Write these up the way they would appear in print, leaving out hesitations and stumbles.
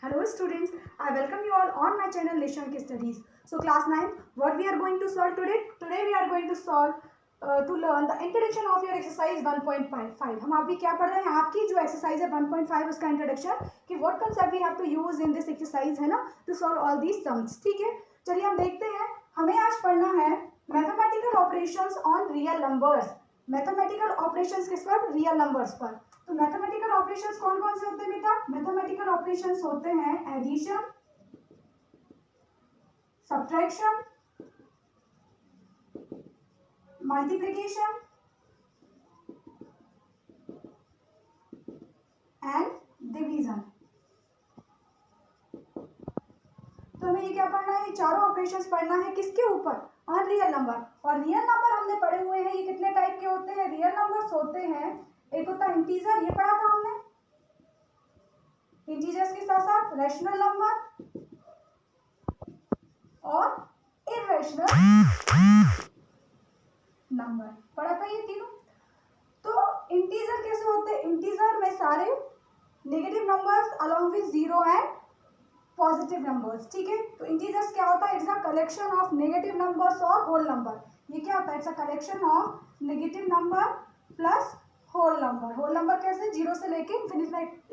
Hello students, I welcome you all on my channel Nishank Studies. So class 9, what we are going to solve today? Today we are going to solve to learn the introduction of your exercise 1.5. हम अभी क्या पढ़ रहे हैं? आपकी जो exercise है 1.5 उसका introduction कि what concept we have to use in this exercise है ना to solve all these sums. ठीक है, चलिए हम देखते हैं. हमें आज पढ़ना है mathematical operations on real numbers. Mathematical operations किस पर? रियल नंबर्स पर. तो मैथमेटिकल ऑपरेशंस कौन कौन से होते हैं बेटा? मैथमेटिकल ऑपरेशंस होते हैं addition, subtraction, multiplication and division. तो हमें ये क्या पढ़ना है? ये चारों ऑपरेशंस पढ़ना है किसके ऊपर? On real number. और रियल नंबर हमने पढ़े हुए हैं, ये कितने टाइप के होते हैं? रियल नंबर्स होते हैं, एक होता है इंटीजर, ये पढ़ा था हमने, इंटीजर्स के साथ साथ रैशनल नंबर और इररेशनल नंबर पढ़ा था ये तीनों. तो इंटीजर कैसे होते हैं? इंटीजर में सारे negative numbers along with zero and positive numbers. ठीक है, तो इंटीजर्स क्या होता है? It's a collection of negative numbers और होल नंबर. ये क्या होता है? It's a collection of negative number plus whole number. Whole number कैसे? जीरो से लेके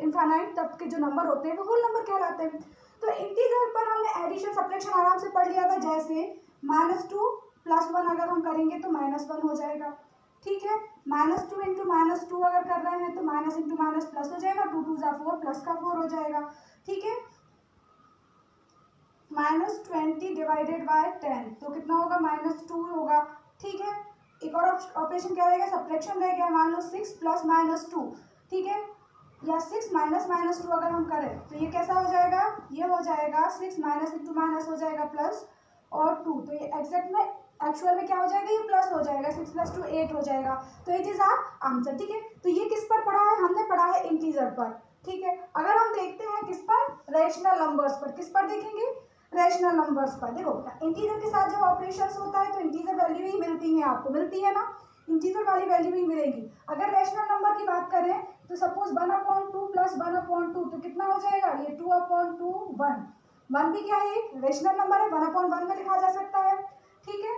इनफाइनाइट तक के जो नंबर होते हैं वो होल नंबर कहलाते हैं. तो इंटीजर पर हमने एडिशन सब्ट्रैक्शन आराम से पढ़ लिया था, जैसे -2 + 1 अगर हम करेंगे तो -1 हो जाएगा. ठीक है, -2 इंटू -2 अगर कर रहे हैं तो माइनस इंटू माइनस प्लस हो जाएगा, 2 2 4 प्लस का 4 हो जाएगा. ठीक है, -20 डिवाइडेड बाय 10 तो कितना होगा? -2 होगा. ठीक है, एक और ऑपरेशन क्या रहेगा? सब्ट्रैक्शन रह गया. मान लो 6 + -2. ठीक है, या 6 - -2 अगर हम करें तो ये कैसा हो जाएगा? ये हो जाएगा 6 माइनस इंटू माइनस हो जाएगा प्लस और 2. तो ये एग्जैक्ट में एक्चुअल में क्या हो जाएगा? ये प्लस हो जाएगा. 6 + 2 8 हो जाएगा. तो इट इज आवर आंसर. ठीक है, तो ये किस पर पढ़ा है? हमने पढ़ा है इंटीजर पर. ठीक है, अगर हम देखते हैं किस पर? रैशनल नंबर्स पर. किस पर देखेंगे? रैशनल नंबर्स पर. देखो इंटीजर के साथ जब ऑपरेशंस होता है तो इंटीजर वैल्यू ही मिलती है, आपको मिलती है ना, इंटीजर वाली वैल्यू ही मिलेगी. अगर रैशनल नंबर की बात करें तो सपोज 1/2 + 1/2 तो कितना हो जाएगा? ये 2/2 1. 1 भी क्या है? एक रैशनल नंबर है, 1/1 में लिखा जा सकता है. ठीक है,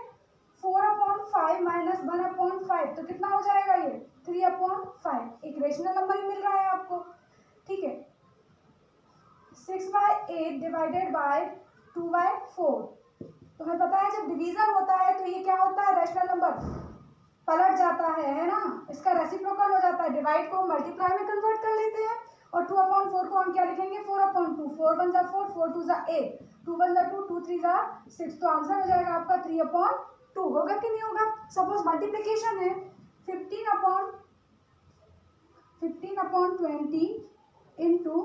4/5 - 1/5 तो कितना हो जाएगा? ये 3/5. एक रैशनल नंबर ही मिल रहा है आपको. ठीक है, 6/8 डिवाइडेड बाय 2/4. तो हमें पता है जब डिवीजन होता है तो ये क्या होता है? रैशनल नंबर पलट जाता है ना, इसका रेसिप्रोकल हो जाता है. डिवाइड को मल्टीप्लाई में कन्वर्ट कर लेते हैं और 2/4 को हम क्या लिखेंगे? 4/2. 4 1 4 4 2 8 2 1 2 2 3 6. तो आंसर हो जाएगा आपका 3/2. होगा कि नहीं होगा? सपोज मल्टीप्लिकेशन है 15/20 इंटू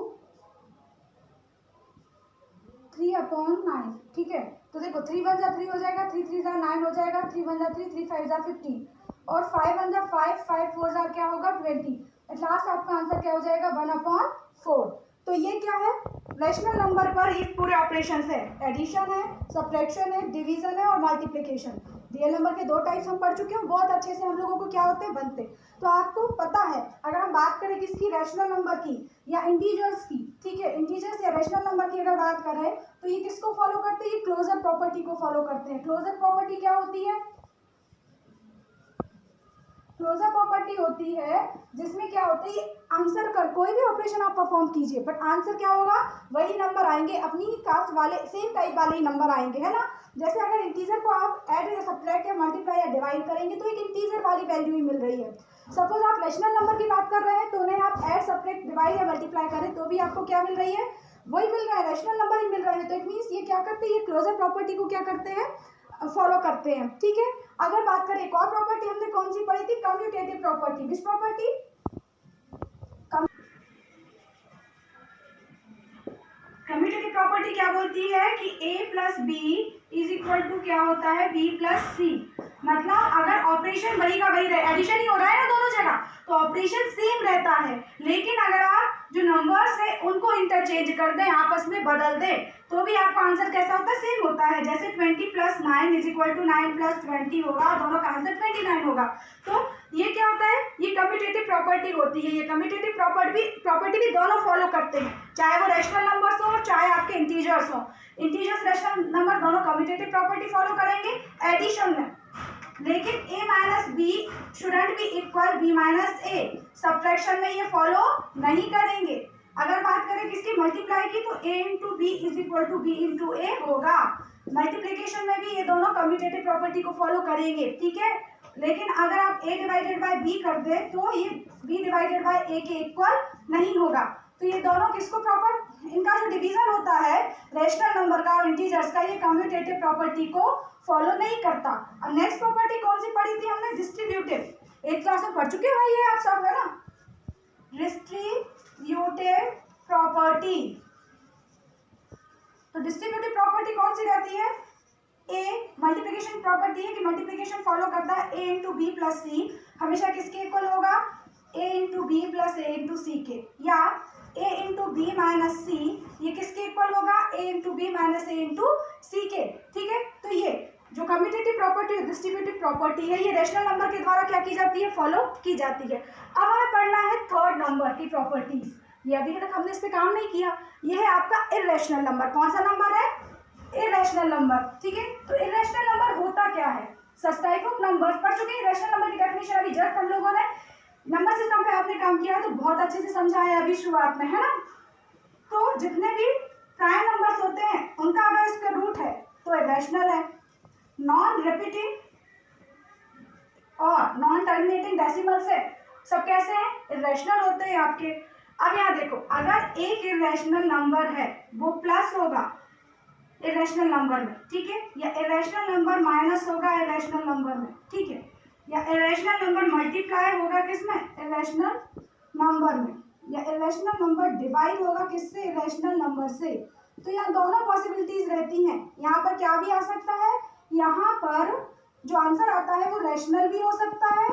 3/9. ठीक है, तो देखो 3 1 3 हो जाएगा, 3 3 9 हो जाएगा, 3 1 3 3 5 15 और 5 1 5 5 4 क्या होगा? 20. एट लास्ट आपका आंसर क्या हो जाएगा? 1/4. तो ये क्या है? रैशनल नंबर पर ये पूरे ऑपरेशंस है, एडिशन है, सब्ट्रैक्शन है, डिवीजन है और मल्टीप्लिकेशन. रियल नंबर के 2 टाइप्स हम पढ़ चुके हैं, बहुत अच्छे से हम लोगों को क्या होते हैं? बनते. तो आपको पता है अगर हम बात करें किसकी? रैशनल नंबर की या इंटीजर्स की. ठीक है, इंटीजर्स या रैशनल नंबर की अगर बात करें तो ये किसको फॉलो करते हैं? ये क्लोजर प्रॉपर्टी को फॉलो करते हैं. क्लोजर प्रॉपर्टी क्या होती है? क्लोजर प्रॉपर्टी होती है जिसमें क्या होता है? ये आंसर कर कोई भी ऑपरेशन आप परफॉर्म कीजिए बट आंसर क्या होगा? वही नंबर आएंगे, अपनी ही कास्ट वाले सेम टाइप वाले ही नंबर आएंगे, है ना. जैसे अगर इंटीजर को आप ऐड या सब्ट्रैक्ट या मल्टीप्लाई या डिवाइड करेंगे तो एक इंटीजर वाली वैल्यू ही मिल रही है. सपोज आप रैशनल नंबर की बात कर रहे हैं तो उन्हें आप ऐड सब्ट्रैक्ट डिवाइड या मल्टीप्लाई करें तो भी आपको क्या मिल रही है? वही मिल रहा है, रैशनल नंबर ही मिल रहा है. तो इट मीन्स ये क्या करते हैं? ये क्लोजर प्रॉपर्टी को क्या करते हैं? फॉलो करते हैं. ठीक है, अगर बात करें एक और प्रॉपर्टी हमने कौन सी पढ़ी थी? Commutative property. Which property? Commutative property क्या बोलती है कि a + b = क्या होता है? b + c. मतलब अगर ऑपरेशन वही का वही रहे, एडिशन ही हो रहा है ना दोनों जगह, तो ऑपरेशन सेम रहता है. लेकिन अगर आप जो नंबर्स है उनको इंटरचेंज कर दें, आपस में बदल दें, तो भी आपका आंसर कैसा होता है? सेम होता है. जैसे 20 + 9 = 9 + 20 होगा, दोनों का आंसर 29 होगा. तो ये क्या होता है, ये कम्यूटेटिव प्रॉपर्टी होती है। ये कम्यूटेटिव प्रॉपर्टी भी दोनों फॉलो करते हैं, चाहे वो रैशनल नंबर्स हो चाहे आपके इंटीजर्स हो। इंटीजर्स रैशनल नंबर दोनों कम्यूटेटिव प्रॉपर्टी फॉलो करेंगे एडिशन में। लेकिन a minus b shouldn't be equal b minus a, subtraction में ये फॉलो नहीं करेंगे। अगर बात करें किसकी मल्टीप्लाई की, तो a into b is equal to b into a होगा। मल्टीप्लीकेशन में भी ये दोनों कम्यूटेटिव प्रॉपर्टी को फॉलो करेंगे, ठीक है। लेकिन अगर आप a डिवाइडेड बाय b कर दे तो ये b डिवाइडेड बाय a के इक्वल नहीं होगा। तो ये दोनों किसको प्रॉपर, इनका जो डिवीजन होता है रैशनल नंबर का और इंटीजर्स का, ये कम्यूटेटिव प्रॉपर्टी को फॉलो नहीं करता। अब नेक्स्ट प्रॉपर्टी कौन सी पढ़ी थी हमने, डिस्ट्रीब्यूटिव। एक क्लास में पढ़ चुके हैं भाई ये आप सब, है ना। डिस्ट्रीब्यूटिव प्रॉपर्टी, तो डिस्ट्रीब्यूटिव प्रॉपर्टी कौन सी रहती है, ए मल्टीप्लिकेशन प्रॉपर्टी है कि मल्टीप्लिकेशन फॉलो करता है ए इंटू बी प्लस सी, हमेशा किसके इक्वल होगा, ए इंटू बी प्लस ए इंटू सी के, या ए इंटू बी माइनस सी, ये किसके इक्वल होगा, ए इंटू बी माइनस ए इंटू सी के, ठीक है। तो ये जो कम्यूटेटिव प्रॉपर्टी डिस्ट्रीब्यूटिव प्रॉपर्टी है, ये रैशनल नंबर के द्वारा क्या की जाती है, फॉलो की जाती है। अब हमें पढ़ना है थर्ड नंबर की प्रॉपर्टीज। ये अभी तक हमने इस पे काम नहीं किया। ये है आपका इर्रेशनल नंबर। कौन सा नंबर है, इर्रेशनल नंबर, ठीक है। तो इर्रेशनल नंबर होता क्या है, सच टाइप ऑफ नंबर्स पढ़ चुके हैं। रैशनल नंबर की डेफिनेशन अभी जस्ट हम लोगों ने नंबर सिस्टम पे आपने काम किया है तो बहुत अच्छे से समझाया अभी शुरुआत में, है ना। तो जितने भी प्राइम नंबर्स होते हैं उनका अगर इस पे रूट है तो इर्रेशनल है। नॉन रिपीटिंग और नॉन टर्मिनेटिंग डेसिमल से सब कैसे हैं, इर्रेशनल होते हैं आपके। अब यहाँ देखो, अगर एक इर्रेशनल नंबर है वो प्लस होगा इर्रेशनल नंबर में, ठीक है, या इर्रेशनल नंबर माइनस होगा इर्रेशनल नंबर में, ठीक है, या इर्रेशनल नंबर मल्टीप्लाई होगा किसमें, इर्रेशनल नंबर में, या इर्रेशनल नंबर डिवाइड होगा किससे, इर्रेशनल नंबर से। तो यहाँ दोनों पॉसिबिलिटीज रहती हैं। यहाँ पर क्या भी आ सकता है, यहाँ पर जो आंसर आता है वो रैशनल भी हो सकता है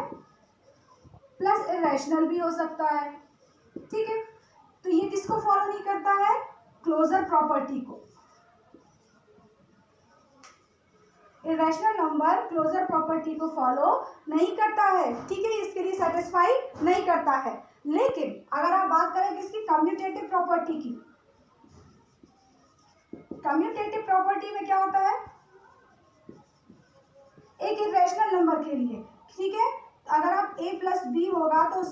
प्लस इर्रेशनल भी हो सकता है, ठीक है। तो ये किसको फॉलो नहीं करता है, क्लोजर प्रॉपर्टी को। इर्रेशनल नंबर क्लोजर प्रॉपर्टी को फॉलो नहीं करता है, ठीक है, इसके लिए सेटिस्फाई नहीं करता है। लेकिन अगर आप बात करें किसकी, कम्यूटेटिव प्रॉपर्टी की, कम्यूटेटिव प्रॉपर्टी में क्या होता है, एक इर्रेशनल नंबर के लिए, ठीक है, अगर आप a प्लस बी होगा तो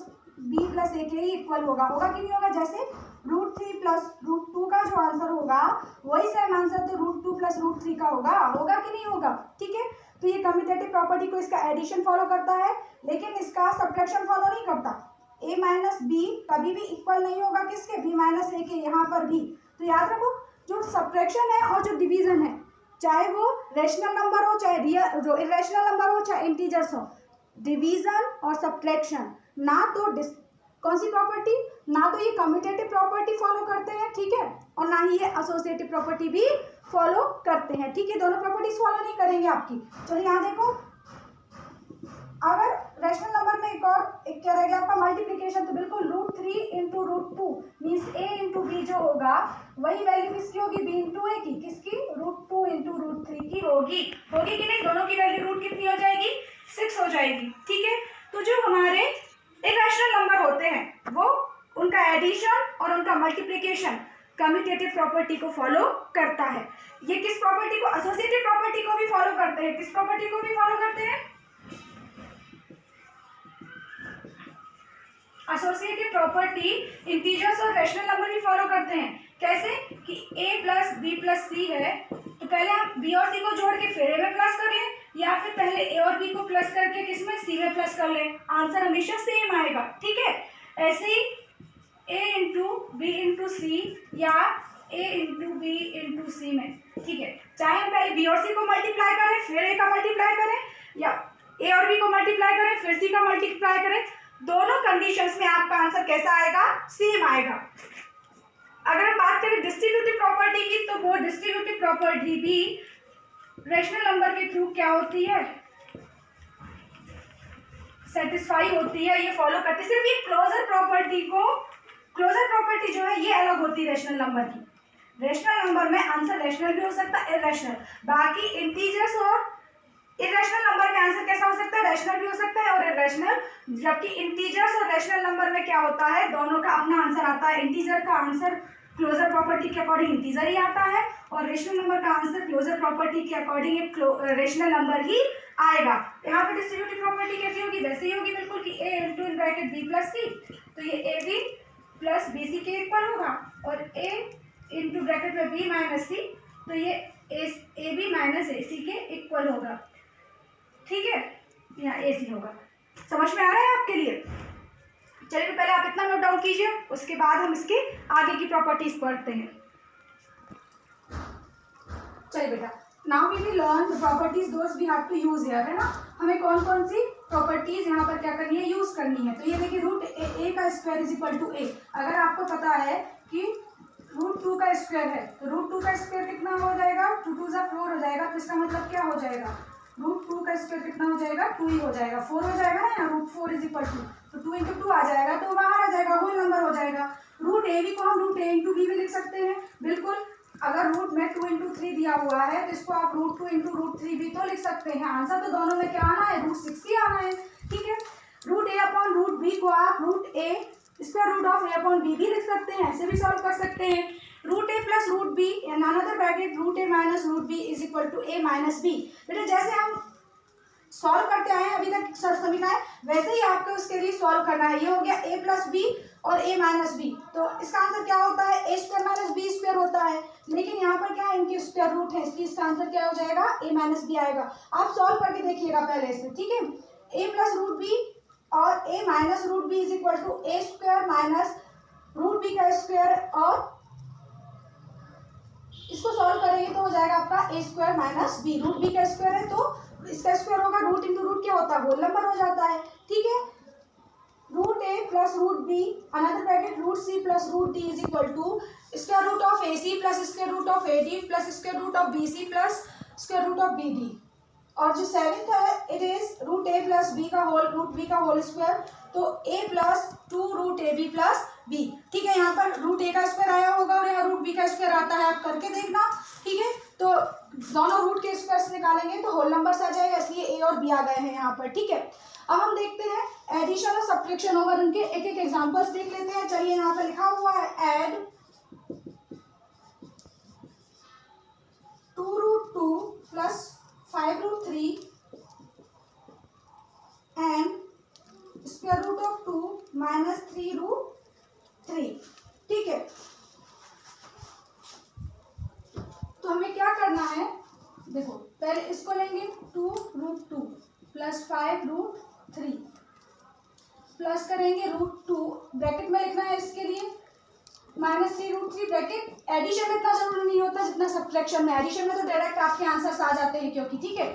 b प्लस ए के ही इक्वल होगा कि नहीं होगा। जैसे √3 प्लस √2 का जो आंसर होगा वही सेम आंसर तो √2 प्लस √3 का होगा कि नहीं होगा, ठीक है। तो ये कम्यूटेटिव प्रॉपर्टी को इसका एडिशन फॉलो करता है लेकिन इसका सब्ट्रैक्शन फॉलो नहीं करता। a माइनस बी कभी भी इक्वल नहीं होगा किसके, b माइनस ए के, यहाँ पर भी। तो याद रखो, जो सब्ट्रैक्शन है और जो डिवीजन है, चाहे वो रैशनल नंबर हो चाहे रियल जो इर्रेशनल नंबर हो चाहे इंटीजर्स हो, डिवीजन और सब्ट्रैक्शन ना तो कौन सी प्रॉपर्टी, ना तो ये कम्यूटेटिव प्रॉपर्टी फॉलो करते हैं, ठीक है, और ना ही ये एसोसिएटिव प्रॉपर्टी भी फॉलो करते हैं, ठीक है। दोनों प्रॉपर्टीज फॉलो नहीं करेंगे आपकी। चलिए यहाँ देखो, अगर रैशनल नंबर में एक क्या रहेगा आपका मल्टीप्लिकेशन, तो बिल्कुल √3 into √2 means a into b जो होगा वही वैल्यू किसकी होगी, b इंटू ए की, किसकी, √2 इंटू √3 की होगी कि नहीं। दोनों की वैल्यू रूट कितनी हो जाएगी, 6 हो जाएगी, ठीक है। तो जो हमारे इर्रेशनल नंबर होते हैं वो उनका एडिशन और उनका मल्टीप्लिकेशन कम्यूटेटिव प्रॉपर्टी को फॉलो करता है। ये किस प्रॉपर्टी को, एसोसिएटिव प्रॉपर्टी को भी फॉलो करते हैं। किस प्रॉपर्टी को भी फॉलो करते हैं, एसोसिएटिव प्रॉपर्टी इंटीजर्स और रैशनल नंबर भी फॉलो करते हैं। कैसे कि a प्लस बी प्लस सी है तो पहले हम b और c को जोड़ के फिर a में प्लस कर लें, या फिर पहले a और b को प्लस करके किसमें, c में प्लस कर लें, आंसर हमेशा सेम आएगा, ठीक है। ऐसे ही a इंटू बी इंटू सी या a इंटू बी इंटू सी में, ठीक है, चाहे हम पहले b और c को मल्टीप्लाई करें फिर a का मल्टीप्लाई करें, या a और b को मल्टीप्लाई करें फिर c का मल्टीप्लाई करें, दोनों कंडीशंस में आपका आंसर कैसा आएगा, सेम आएगा। अगर हम बात करें डिस्ट्रीब्यूटिव प्रॉपर्टी की, तो वो डिस्ट्रीब्यूटिव प्रॉपर्टी भी रैशनल नंबर के थ्रू क्या होती है, सेटिस्फाई होती है, ये फॉलो करती है। सिर्फ ये क्लोजर प्रॉपर्टी जो है ये अलग होती है रैशनल नंबर की। रैशनल नंबर में आंसर रैशनल भी हो सकता है इर्रेशनल, बाकी इंटीजर्स और इरेशनल नंबर में आंसर कैसा हो सकता है, रैशनल भी हो सकता है और इरेशनल, जबकि इंटीजर्स और रैशनल नंबर में क्या होता है, दोनों का अपना आंसर आता है। इंटीजर का आंसर क्लोजर प्रॉपर्टी के अकॉर्डिंग इंटीजर ही आता है और रेशनल नंबर का आंसर क्लोजर प्रॉपर्टी के अकॉर्डिंग एक रेशनल नंबर ही आएगा। यहाँ पे डिस्ट्रीब्यूटिव प्रॉपर्टी कैसी होगी, वैसे ही होगी बिल्कुल कि a into in bracket b plus c, तो ये a b plus b c के इक्वल होगा और a इंटू ब्रैकेट में b माइनस सी, तो ये ए बी माइनस ए सी के इक्वल होगा। ठीक है, यहाँ ए सी होगा। समझ में आ रहा है आपके लिए? चलिए तो पहले आप इतना नोट डाउन कीजिए, उसके बाद हम इसके आगे की प्रॉपर्टीज पढ़ते हैं। चलिए बेटा, now we will learn the properties those we have to use here, है ना। हमें कौन कौन सी प्रॉपर्टीज यहाँ पर क्या करनी है, यूज करनी है। तो ये देखिए रूट ए का स्क्वायर इज इक्वल टू ए। अगर आपको पता है कि रूट 2 का स्क्वायर है तो रूट 2 का स्क्वायर कितना हो जाएगा, 2 2 जा 4 हो जाएगा। तो इसका मतलब क्या हो जाएगा, रूट 2 का स्क्वायर कितना हो जाएगा, 2 ही हो जाएगा। 4 हो जाएगा ना, यहाँ रूट 4 इज इक्वल टू, तो 2 इंटू 2 आ जाएगा, तो बाहर आ जाएगा, होल नंबर हो जाएगा। रूट ए भी को हम रूट ए इंटू बी भी लिख सकते हैं, बिल्कुल। अगर रूट में 2 इंटू 3 दिया हुआ है तो इसको आप रूट 2 इंटू रूट 3 भी तो लिख सकते हैं। आंसर तो दोनों में क्या आना है, रूट 6 ही आना है। ठीक है, root a upon root b को आप root a square root of a upon b भी लिख सकते हैं, ऐसे भी सॉल्व कर सकते हैं। Root a plus root b in another bracket root a minus root b is equal to a minus b. बेटा जैसे हम सॉल्व करते आए अभी तक सर समीकरण, वैसे ही आपको उसके लिए सॉल्व करना है। ये हो गया ए प्लस बी और ए माइनस बी, तो इसका आंसर क्या होता है, ए स्क्वायर माइनस बी स्क्वायर होता है। लेकिन यहाँ पर क्या है, इनकी स्क्वायर रूट है, इसलिए इसका आंसर क्या हो जाएगा, ए माइनस बी आएगा। आप सॉल्व करके देखिएगा पहले से, ठीक है। ए प्लस रूट बी और a minus root b is equal to a square minus root b का स्क्वायर, और इसको सॉल्व करेंगे तो हो जाएगा आपका a square minus b. Root b का स्क्वायर है तो इसका स्क्वायर होगा, रूट इंटू रूट क्या होता है, होल नंबर हो जाता है। ठीक है, root a plus root b another bracket root c plus root d is equal to square root of a c plus square root of a d plus square root of b c plus square root of b d. और जो seventh है it is root a plus b का whole root b का whole square, तो a plus 2 root a b plus b. ठीक है, यहाँ पर रूट ए का स्क्वायर आया होगा और यहाँ रूट बी का स्क्वायर आता है, आप करके देखना। ठीक है, तो दोनों रूट के स्क्वायर्स निकालेंगे तो होल नंबर्स आ जाएगा, इसलिए ए और बी आ गए हैं यहाँ पर। ठीक है, अब हम देखते हैं एडिशन और सब्ट्रैक्शन और उनके एक एक एग्जांपल्स देख लेते हैं। चलिए, यहाँ पर लिखा हुआ है add 2 root 2 plus 5 root 3 and square root of 2 minus 3 root 3। ठीक है, तो हमें क्या करना है, देखो पहले इसको लेंगे 2 रूट 2 प्लस 5 रूट 3 प्लस करेंगे रूट 2, ब्रैकेट में लिखना है इसके लिए माइनस 3 रूट 3। ब्रैकेट एडिशन में इतना जरूरी नहीं होता जितना सब्ट्रैक्शन में। एडिशन में तो डायरेक्ट आपके आंसर्स आ जाते हैं क्योंकि। ठीक है,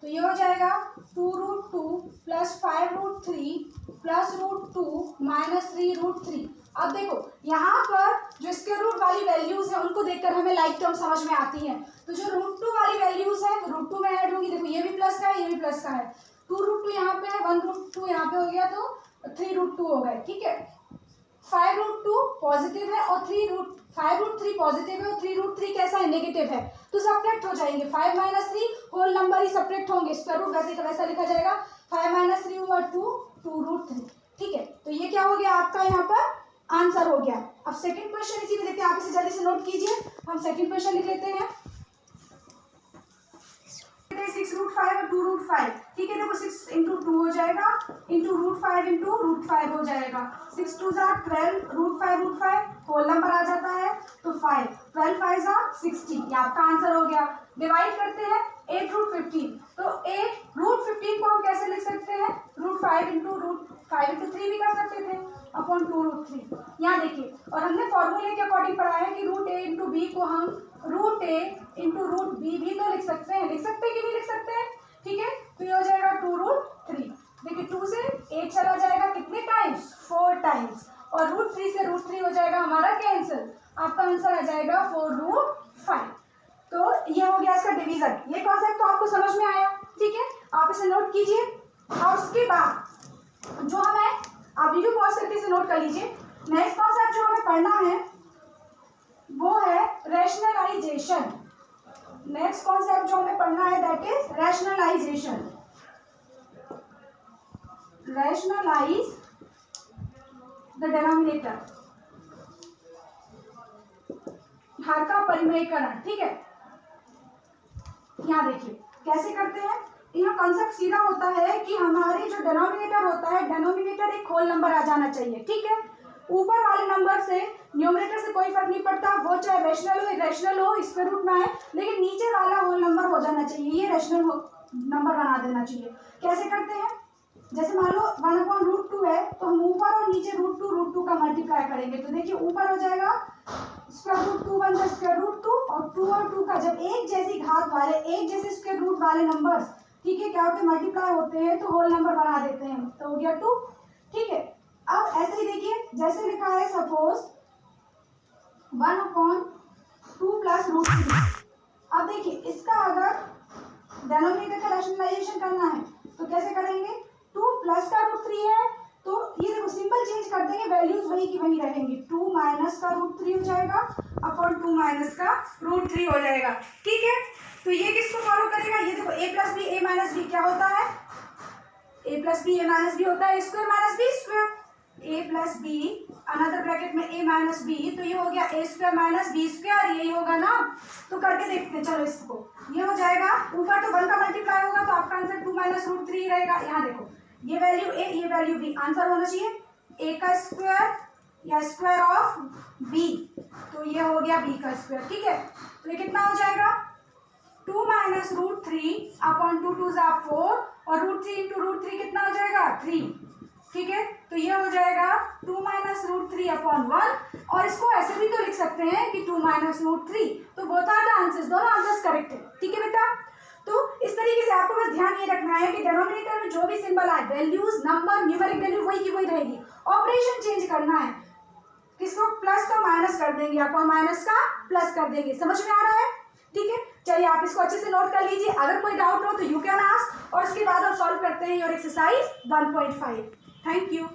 तो ये हो जाएगा 2 root 2 plus 5 root 3 plus root 2 minus 3 root 3। अब देखो यहाँ पर जो स्क्वायर रूट वाली वैल्यूज है उनको देखकर हमें लाइक टर्म समझ में आती हैं। तो जो रूट 2 वाली वैल्यूज है रूट 2 में ऐड होगी। देखो ये भी प्लस का है, ये भी प्लस का है। 2 रूट 2 यहाँ पे है, 1 रूट 2 यहाँ पे हो गया, तो 3 रूट 2 हो गए। ठीक है, 5 रूट 2 पॉजिटिव है और 5 रूट 3 पॉजिटिव है और 3 रूट 3 कैसा है, नेगेटिव है, तो सब्ट्रैक्ट हो जाएंगे। 5 माइनस 3 होल नंबर ही सब्ट्रैक्ट होंगे, स्क्वायर रूट वैसे का वैसा लिखा जाएगा। 5 माइनस 3 हुआ 2 रूट 3। ठीक है, तो ये क्या हो गया आपका यहाँ पर आंसर हो गया। अब सेकंड क्वेश्चन इसी में देखते हैं, आप इसे जल्दी से नोट कीजिए। हम सेकंड क्वेश्चन लिख लेते हैं 6 रूट 5 और 2 रूट 5। ठीक है, देखो 6 इंटू 2 हो जाएगा इंटू रूट 5 इंटू रूट 5 हो जाएगा। 6 2 जा 12 रूट 5 होल नंबर आ जाता है, तो 5 12 5 जा 60, ये आपका आंसर हो गया। डिवाइड करते हैं 8 रूट 15, तो 8 रूट 15 को हम कैसे लिख सकते हैं, रूट 5 इंटू 3 भी कर सकते थे अपॉन 2 रूट 3। यहाँ देखिए, और हमने फॉर्मूले के अकॉर्डिंग पढ़ा है कि रूट ए इंटू बी को हम रूट ए इंटू रूट बी भी तो लिख सकते हैं कि नहीं लिख सकते हैं। ठीक है, तो ये हो जाएगा 2 रूट 3। देखिए 2 से 8 चला जाएगा कितने टाइम्स, 4 टाइम्स, और रूट 3 से रूट 3 हो जाएगा हमारा कैंसिल। आपका आंसर आ जाएगा 4 रूट 5। तो ये हो गया इसका डिवीजन। ये कॉन्सेप्ट तो आपको समझ में आया। ठीक है, आप इसे नोट कीजिए और उसके बाद जो हमें आप वीडियो पॉज करके इसे नोट कर लीजिए। नेक्स्ट कॉन्सेप्ट जो हमें पढ़ना है वो है रैशनलाइजेशन। नेक्स्ट कॉन्सेप्ट जो हमें पढ़ना है that is rationalisation. Rationalise the denominator, हर का परिमेयकरण। ठीक है, यहाँ देखिए कैसे करते हैं। यहाँ कॉन्सेप्ट सीधा होता है कि हमारे जो डिनोमिनेटर होता है, डिनोमिनेटर एक होल नंबर आ जाना चाहिए। ठीक है, ऊपर वाले नंबर से न्यूमरेटर से कोई फर्क नहीं पड़ता, वो चाहे रैशनल हो इरेशनल हो स्क्वायर रूट में आए, लेकिन नीचे वाला होल नंबर हो जाना चाहिए, ये रैशनल नंबर बना देना चाहिए। कैसे करते हैं, जैसे मान लो 1/√2 है तो हम ऊपर और नीचे √2 का मल्टीप्लाई करेंगे, तो देखिए ऊपर हो जाएगा स्क्वायर रूट 2 बन स्क्वायर रूट 2, और 2 और 2 का जब एक जैसी घात वाले, एक जैसे स्क्वायर रूट वाले नंबर्स, ठीक है, क्या होते हैं, मल्टीप्लाई होते हैं तो होल नंबर बना देते हैं, तो हो गया 2। ठीक है, अब ऐसे ही देखिए जैसे लिखा है सपोज 1/2 प्लस √3। अब देखिए इसका अगर डिनोमिनेटर का रैशनलाइजेशन करना है तो कैसे करेंगे, 2 प्लस का √3 है तो ये देखो सिंपल चेंज कर देंगे, वैल्यूज वही की वही रहेंगी, 2 माइनस का √3 हो जाएगा अपॉन 2 माइनस का √3 हो जाएगा। ठीक है, तो ये किसको फॉलो करेगा, ये देखो a plus b a minus b क्या होता है, a plus b a minus b होता है square minus b square, a plus b another bracket में a माइनस बी, तो ये हो गया a square minus b square, यही होगा ना। तो करके देखते हैं, चलो इसको, ये हो जाएगा ऊपर तो 1 का मल्टीप्लाई होगा तो आपका आंसर 2 माइनस √3 रहेगा। यहाँ देखो ये वैल्यू a ये वैल्यू b, आंसर होना चाहिए a का स्क्वायर या स्क्वायर ऑफ b, तो ये हो गया b का स्क्वायर। ठीक है, तो ये कितना हो जाएगा 2 माइनस √3 अपॉन 2 2 ज़ा 4 और √3 इंटू √3 कितना हो जाएगा 3। ठीक है, तो ये हो जाएगा 2 माइनस √3 अपॉन 1, और इसको ऐसे भी तो लिख सकते हैं कि 2 माइनस √3, तो बोथ आर द आंसर्स, दोनों आंसर्स करेक्ट है। ठीक है बेटा, तो इस तरीके से आपको बस ध्यान ये रखना है कि डिनोमिनेटर में जो भी सिंबल आए, वैल्यूज नंबर न्यूमेरिक वैल्यू वही की वही रहेगी, ऑपरेशन चेंज करना है, किसको प्लस का माइनस कर देंगे अपॉन माइनस का प्लस कर देंगे। समझ में आ रहा है? ठीक है, चलिए आप इसको अच्छे से नोट कर लीजिए, अगर कोई डाउट हो तो यू कैन आस्क, और उसके बाद हम सॉल्व करते हैं योर एक्सरसाइज 1.5। Thank you.